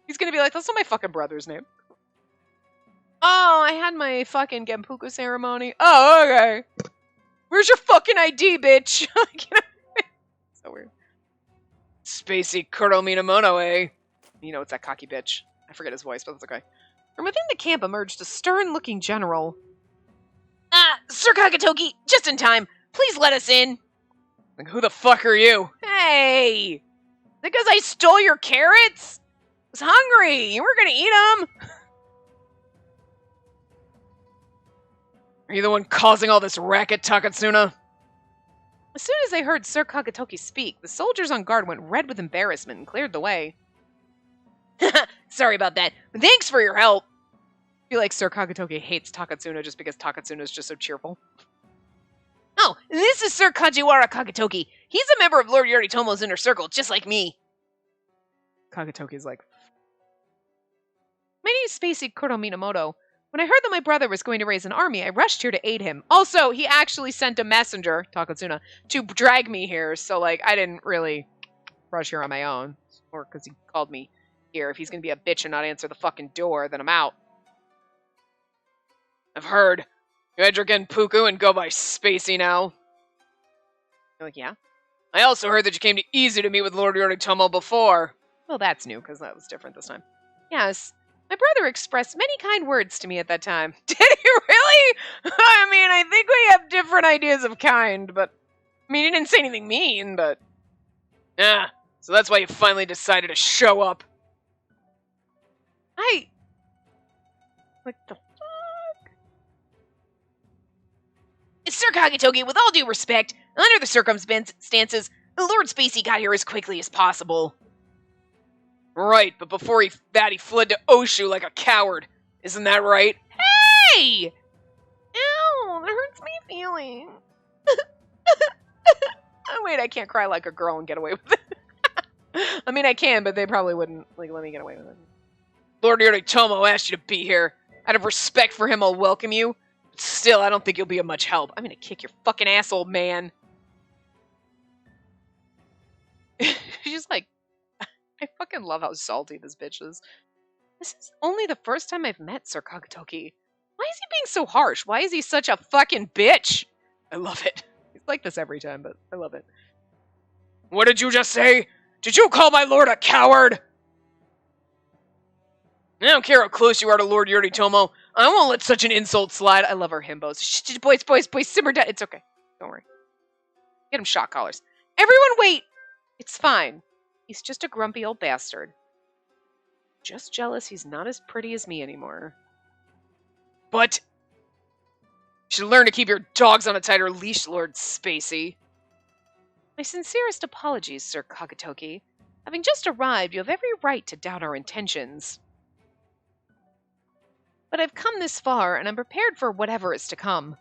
He's gonna be like, that's not my fucking brother's name. Oh, I had my fucking Genpuku ceremony. Oh, okay. Where's your fucking ID, bitch? So weird. Spacey Kuro Minamoto, eh? You know, it's that cocky bitch. I forget his voice, but that's okay. From within the camp emerged a stern-looking general. Sir Kagetoki, just in time. Please let us in. Like, who the fuck are you? Hey! Because I stole your carrots? I was hungry. You weren't gonna eat them. Are you the one causing all this racket, Takatsuna? As soon as they heard Sir Kagetoki speak, the soldiers on guard went red with embarrassment and cleared the way. Sorry about that, but thanks for your help. I feel like Sir Kagetoki hates Takatsuna just because Takatsuna is just so cheerful. Oh, this is Sir Kajiwara Kagetoki. He's a member of Lord Yoritomo's inner circle, just like me. Kagetoki's like... My name is Spacey Kuro Minamoto. When I heard that my brother was going to raise an army, I rushed here to aid him. Also, he actually sent a messenger, Takatsuna, to drag me here, so, I didn't really rush here on my own. Or because he called me here. If he's going to be a bitch and not answer the fucking door, then I'm out. I've heard. You had your Genpuku and go by Spacey now. You're like, yeah? I also heard that you came to Izu to meet with Lord Yoritomo before. Well, that's new, because that was different this time. Yes. My brother expressed many kind words to me at that time. Did he really? I mean, I think we have different ideas of kind, but... I mean, he didn't say anything mean, but... Yeah, so that's why you finally decided to show up. What the fuck? It's Sir Kagetoki, with all due respect, under the circumstances, Lord Spacey got here as quickly as possible. Right, but before he fled to Oshu like a coward. Isn't that right? Hey! Ow, that hurts my feeling. Oh, wait, I can't cry like a girl and get away with it. I mean, I can, but they probably wouldn't let me get away with it. Lord Yoritomo asked you to be here. Out of respect for him, I'll welcome you. But still, I don't think you'll be of much help. I'm gonna kick your fucking ass, old man. She's like... I fucking love how salty this bitch is. This is only the first time I've met Sir Kagetoki. Why is he being so harsh? Why is he such a fucking bitch? I love it. He's like this every time, but I love it. What did you just say? Did you call my lord a coward? I don't care how close you are to Lord Yoritomo. I won't let such an insult slide. I love our himbos. Shh, boys, simmer down. It's okay. Don't worry. Get him shock collars. Everyone wait! It's fine. He's just a grumpy old bastard. Just jealous he's not as pretty as me anymore. But you should learn to keep your dogs on a tighter leash, Lord Spacey. My sincerest apologies, Sir Kagetoki. Having just arrived, you have every right to doubt our intentions. But I've come this far, and I'm prepared for whatever is to come.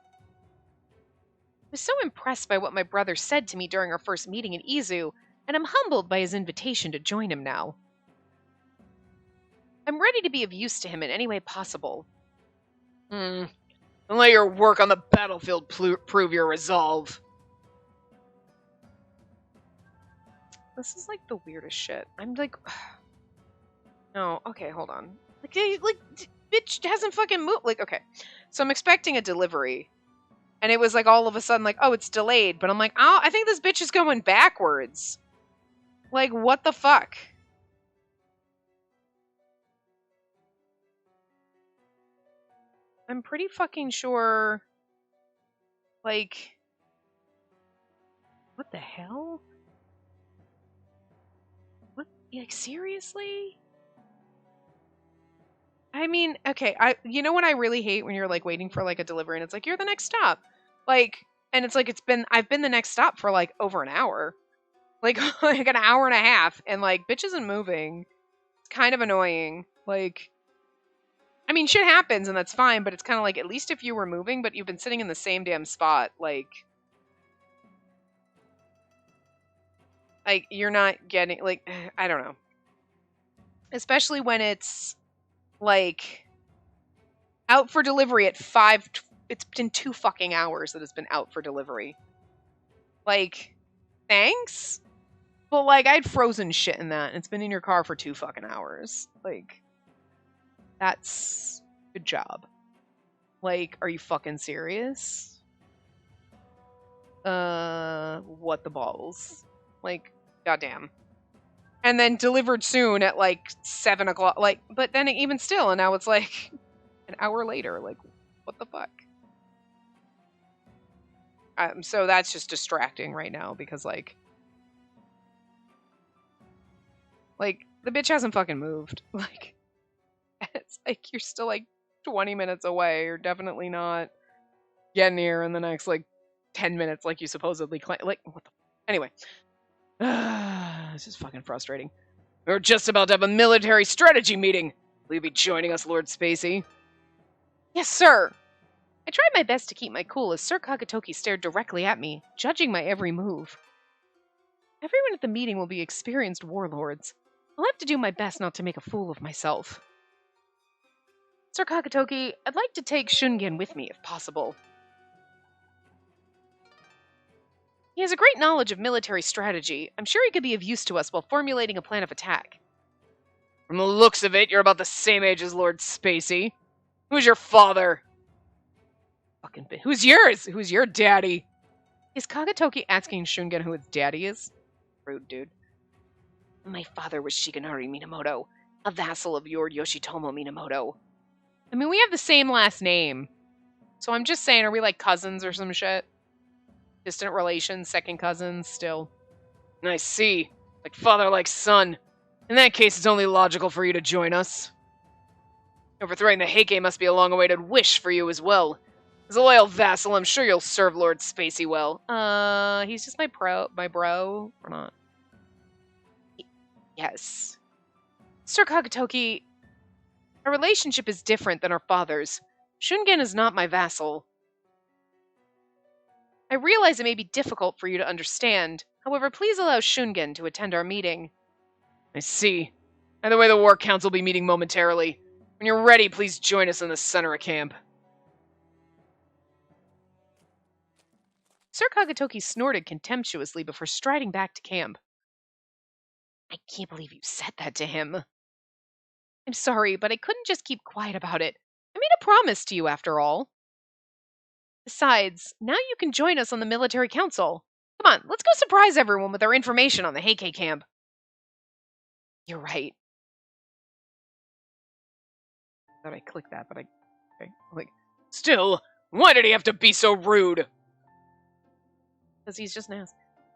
I was so impressed by what my brother said to me during our first meeting in Izu, and I'm humbled by his invitation to join him now. I'm ready to be of use to him in any way possible. Don't let your work on the battlefield prove your resolve. This is like the weirdest shit. I'm like, no, okay, hold on. Like, bitch hasn't fucking moved. Like, okay, so I'm expecting a delivery, and it was like all of a sudden like, oh, it's delayed. But I'm like, oh, I think this bitch is going backwards. Like, what the fuck? I'm pretty fucking sure. Like, what the hell? What? Like, seriously? I mean, okay, you know what I really hate when you're like waiting for like a delivery and it's like, you're the next stop. Like, and it's like I've been the next stop for like over an hour. Like like an hour and a half, and like bitch isn't moving. It's kind of annoying. Like, I mean, shit happens and that's fine, but it's kind of like, at least if you were moving, but you've been sitting in the same damn spot, like you're not getting, like, I don't know. Especially when it's like out for delivery at 5. It's been 2 fucking hours that it's been out for delivery. Like, thanks? But like, I'd frozen shit in that, and it's been in your car for 2 fucking hours. Like, that's good job. Like, are you fucking serious? What the balls? Like, goddamn. And then delivered soon at like 7 o'clock. Like, but then even still, and now it's like an hour later. Like, what the fuck? So that's just distracting right now because like the bitch hasn't fucking moved. Like, it's like you're still like 20 minutes away. You're definitely not getting here in the next like 10 minutes like you supposedly claim. Like, what the? Anyway. This is fucking frustrating. We're just about to have a military strategy meeting. Will you be joining us, Lord Spacey? Yes, sir. I tried my best to keep my cool as Sir Kagetoki stared directly at me, judging my every move. Everyone at the meeting will be experienced warlords. I'll have to do my best not to make a fool of myself. Sir Kagetoki, I'd like to take Shungen with me if possible. He has a great knowledge of military strategy. I'm sure he could be of use to us while formulating a plan of attack. From the looks of it, you're about the same age as Lord Spacey. Who's your father? Fucking bitch. Who's yours? Who's your daddy? Is Kagetoki asking Shungen who his daddy is? Rude, dude. My father was Shigenari Minamoto, a vassal of Lord Yoshitomo Minamoto. I mean, we have the same last name. So I'm just saying, are we like cousins or some shit? Distant relations, second cousins, still. I see. Like father, like son. In that case, it's only logical for you to join us. Overthrowing the Heike must be a long-awaited wish for you as well. As a loyal vassal, I'm sure you'll serve Lord Spacey well. He's just my bro, or not? Yes. Sir Kagetoki, our relationship is different than our father's. Shungen is not my vassal. I realize it may be difficult for you to understand. However, please allow Shungen to attend our meeting. I see. Either way, the War Council will be meeting momentarily. When you're ready, please join us in the center of camp. Sir Kagetoki snorted contemptuously before striding back to camp. I can't believe you said that to him. I'm sorry, but I couldn't just keep quiet about it. I made a promise to you, after all. Besides, now you can join us on the military council. Come on, let's go surprise everyone with our information on the Heike camp. You're right. Thought I clicked that, but okay. Like, still, why did he have to be so rude? Because he's just an ass.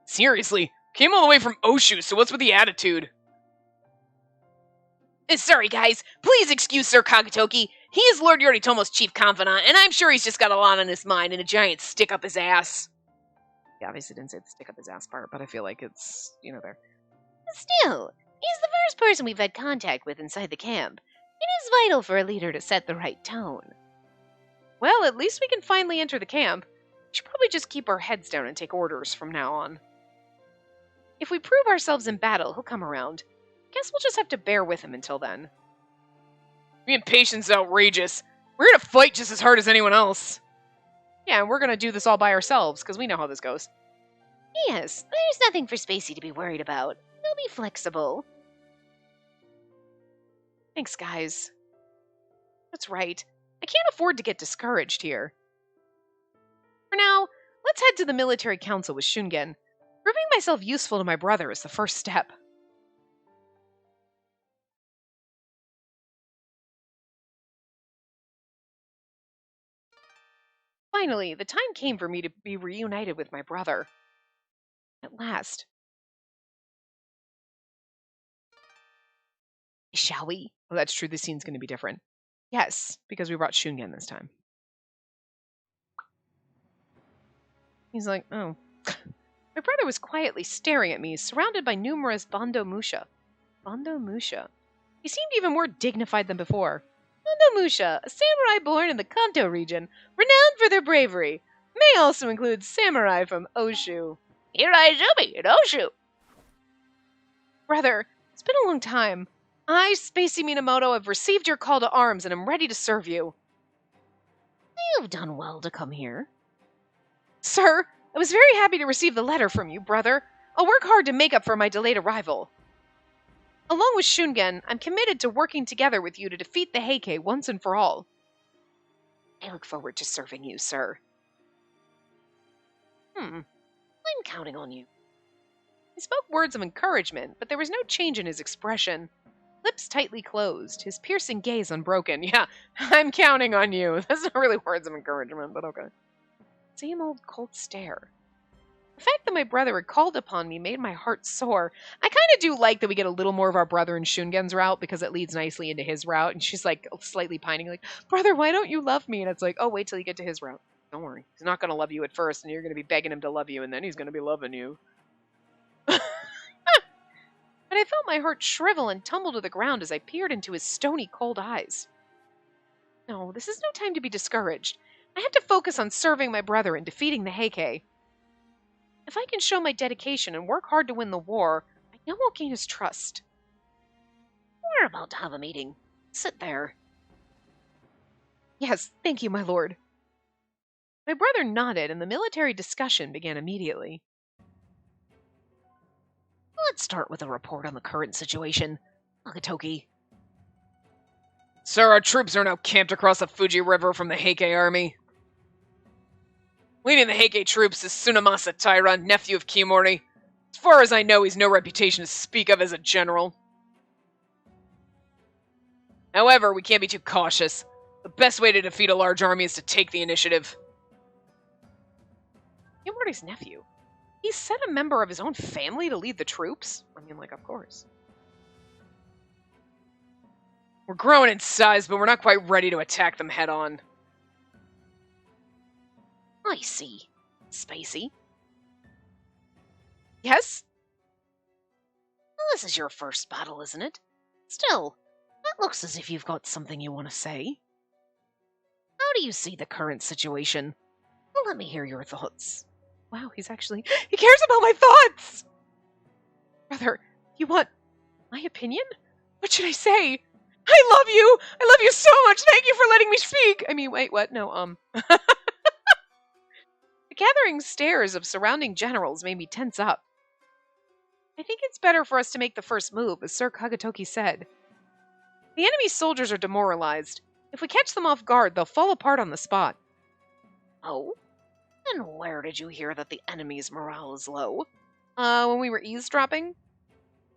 Seriously, came all the way from Oshu, so what's with the attitude? Sorry, guys. Please excuse Sir Kagetoki. He is Lord Yoritomo's chief confidant, and I'm sure he's just got a lot on his mind and a giant stick up his ass. Yeah, obviously didn't say the stick up his ass part, but I feel like it's, there. Still, he's the first person we've had contact with inside the camp. It is vital for a leader to set the right tone. Well, at least we can finally enter the camp. We should probably just keep our heads down and take orders from now on. If we prove ourselves in battle, he'll come around. Guess we'll just have to bear with him until then. Your impatience is outrageous. We're here to fight just as hard as anyone else. Yeah, and we're gonna do this all by ourselves, because we know how this goes. Yes, there's nothing for Spacey to be worried about. He'll be flexible. Thanks, guys. That's right. I can't afford to get discouraged here. For now, let's head to the military council with Shungen. Proving myself useful to my brother is the first step. Finally, the time came for me to be reunited with my brother. At last. Shall we? Oh, that's true. This scene's going to be different. Yes, because we brought Shungen this time. He's like, oh. My brother was quietly staring at me, surrounded by numerous Bando Musha. Bando Musha. He seemed even more dignified than before. Bando Musha, a samurai born in the Kanto region, renowned for their bravery. May also include samurai from Oshu. Hirai Izumi in Oshu. Brother, it's been a long time. I, Spacey Minamoto, have received your call to arms and am ready to serve you. You've done well to come here. Sir, I was very happy to receive the letter from you, brother. I'll work hard to make up for my delayed arrival. Along with Shungen, I'm committed to working together with you to defeat the Heike once and for all. I look forward to serving you, sir. I'm counting on you. He spoke words of encouragement, but there was no change in his expression. Lips tightly closed, his piercing gaze unbroken. Yeah, I'm counting on you. That's not really words of encouragement, but okay. Same old cold stare. The fact that my brother had called upon me made my heart soar. I kind of do like that we get a little more of our brother in Shungen's route because it leads nicely into his route, and she's like slightly pining, like, brother, why don't you love me? And it's like, oh, wait till you get to his route. Don't worry. He's not going to love you at first, and you're going to be begging him to love you, and then he's going to be loving you. But I felt my heart shrivel and tumble to the ground as I peered into his stony, cold eyes. No, this is no time to be discouraged. I have to focus on serving my brother and defeating the Heike. If I can show my dedication and work hard to win the war, I know I'll gain his trust. We're about to have a meeting. Sit there. Yes, thank you, my lord. My brother nodded, and the military discussion began immediately. Let's start with a report on the current situation. Akatoki. Sir, our troops are now camped across the Fuji River from the Heike army. Leading the Heike troops is Tsunamasa Taira, nephew of Kiyomori. As far as I know, he's no reputation to speak of as a general. However, we can't be too cautious. The best way to defeat a large army is to take the initiative. Kiyomori's nephew? He sent a member of his own family to lead the troops? I mean, like, of course. We're growing in size, but we're not quite ready to attack them head on. I see. Spacey. Yes? Well, this is your first battle, isn't it? Still, that looks as if you've got something you want to say. How do you see the current situation? Well, let me hear your thoughts. Wow, he cares about my thoughts! Brother, you want my opinion? What should I say? I love you! I love you so much! Thank you for letting me speak! I mean, wait, what? No, The gathering stares of surrounding generals made me tense up. I think it's better for us to make the first move, as Sir Kagetoki said. The enemy soldiers are demoralized. If we catch them off guard, they'll fall apart on the spot. Oh? And where did you hear that the enemy's morale is low? When we were eavesdropping?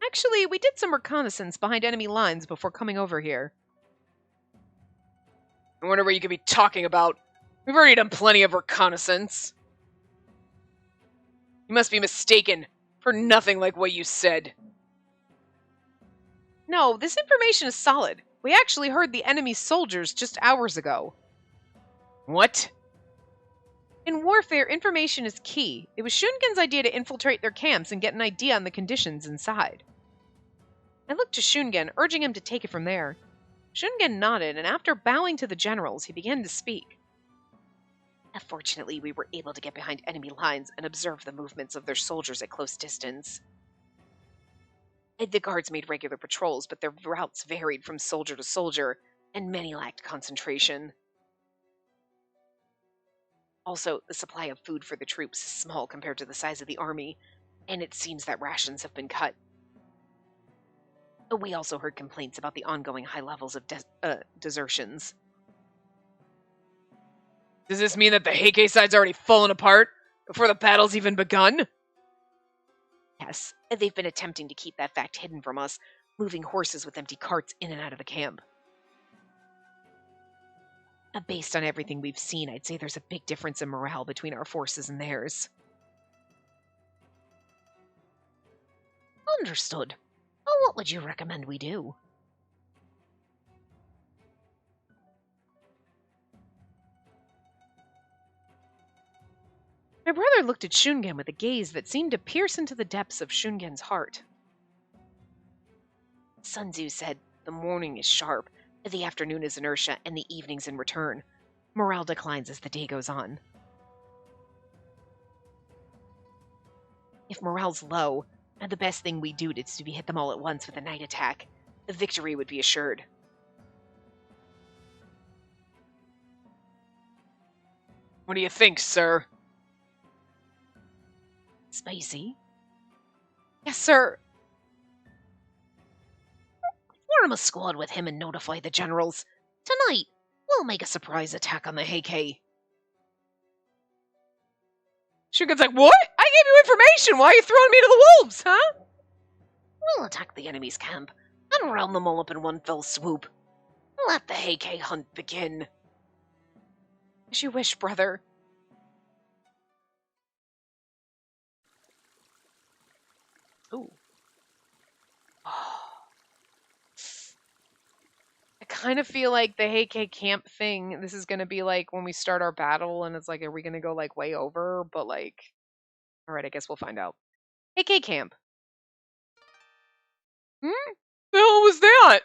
Actually, we did some reconnaissance behind enemy lines before coming over here. I wonder what you could be talking about. We've already done plenty of reconnaissance. You must be mistaken. For nothing like what you said. No, this information is solid. We actually heard the enemy's soldiers just hours ago. What? In warfare, information is key. It was Shungen's idea to infiltrate their camps and get an idea on the conditions inside. I looked to Shungen, urging him to take it from there. Shungen nodded, and after bowing to the generals, he began to speak. Fortunately, we were able to get behind enemy lines and observe the movements of their soldiers at close distance. The guards made regular patrols, but their routes varied from soldier to soldier, and many lacked concentration. Also, the supply of food for the troops is small compared to the size of the army, and it seems that rations have been cut. We also heard complaints about the ongoing high levels of desertions. Does this mean that the Heike side's already fallen apart before the battle's even begun? Yes, they've been attempting to keep that fact hidden from us, moving horses with empty carts in and out of the camp. Based on everything we've seen, I'd say there's a big difference in morale between our forces and theirs. Understood. Well, what would you recommend we do? My brother looked at Shungen with a gaze that seemed to pierce into the depths of Shungen's heart. Sun Tzu said, the morning is sharp, the afternoon is inertia, and the evening's in return. Morale declines as the day goes on. If morale's low, the best thing we do is to hit them all at once with a night attack. The victory would be assured. What do you think, sir? Spacey? Yes, sir. Form a squad with him and notify the generals. Tonight, we'll make a surprise attack on the Heike. Shungen's like, what? I gave you information! Why are you throwing me to the wolves, huh? We'll attack the enemy's camp and round them all up in one fell swoop. Let the Heike hunt begin. As you wish, brother. Ooh. I kind of feel like the Heike camp thing, this is going to be like when we start our battle, and it's like, are we going to go like way over? But like, alright, I guess we'll find out. Heike camp. The hell was that?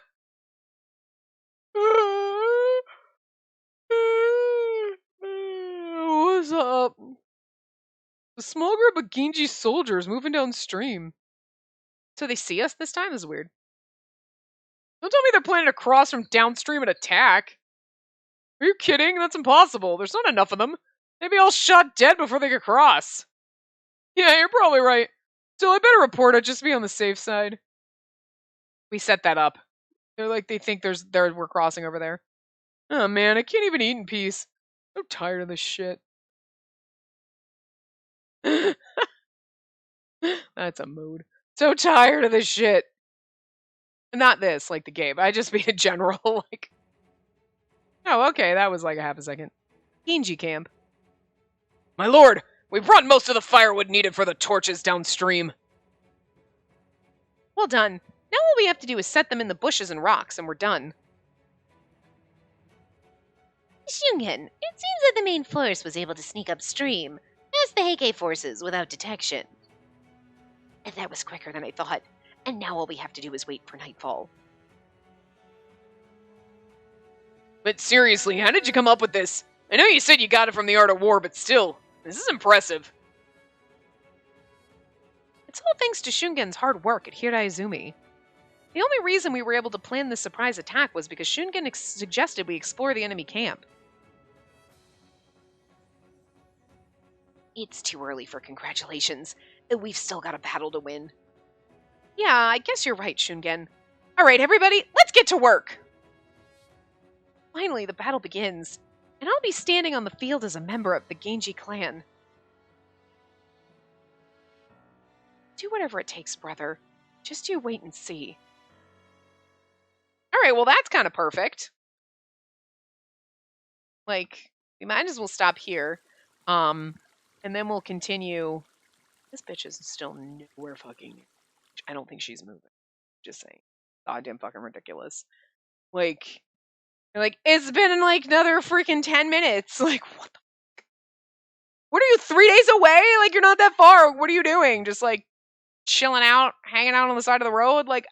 What's up? A small group of Genji soldiers moving downstream. So they see us this time? This is weird. Don't tell me they're planning to cross from downstream and attack. Are you kidding? That's impossible. There's not enough of them. They'd be all shot dead before they could cross. Yeah, you're probably right. Still, I better report it just to be on the safe side. We set that up. They're like, they think we're crossing over there. Oh man, I can't even eat in peace. I'm so tired of this shit. That's a mood. So tired of this shit. Not this, like the game. I just mean in general, like... Oh, okay, that was like a half a second. Genji camp. My lord, we brought most of the firewood needed for the torches downstream. Well done. Now all we have to do is set them in the bushes and rocks, and we're done. Shungen, it seems that the main force was able to sneak upstream, past the Heike forces without detection. And that was quicker than I thought, and now all we have to do is wait for nightfall. But seriously, how did you come up with this? I know you said you got it from the Art of War, but still, this is impressive. It's all thanks to Shungen's hard work at Hiraizumi. The only reason we were able to plan this surprise attack was because Shungen suggested we explore the enemy camp. It's too early for congratulations. We've still got a battle to win. Yeah, I guess you're right, Shungen. Alright, everybody, let's get to work! Finally, the battle begins, and I'll be standing on the field as a member of the Genji clan. Do whatever it takes, brother. Just you wait and see. All right, well, that's kind of perfect. Like, we might as well stop here. And then we'll continue. This bitch is still nowhere fucking near. I don't think she's moving. Just saying. Goddamn fucking ridiculous. Like, it's been like another freaking 10 minutes. Like, what the fuck? What are you, 3 days away? Like, you're not that far. What are you doing? Just like chilling out, hanging out on the side of the road? Like,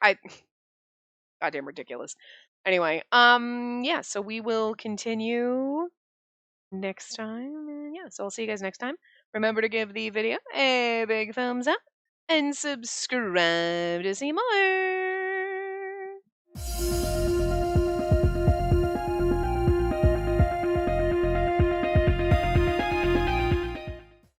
goddamn ridiculous. Anyway, yeah, so we will continue next time. Yeah, so I'll see you guys next time. Remember to give the video a big thumbs up and subscribe to see more.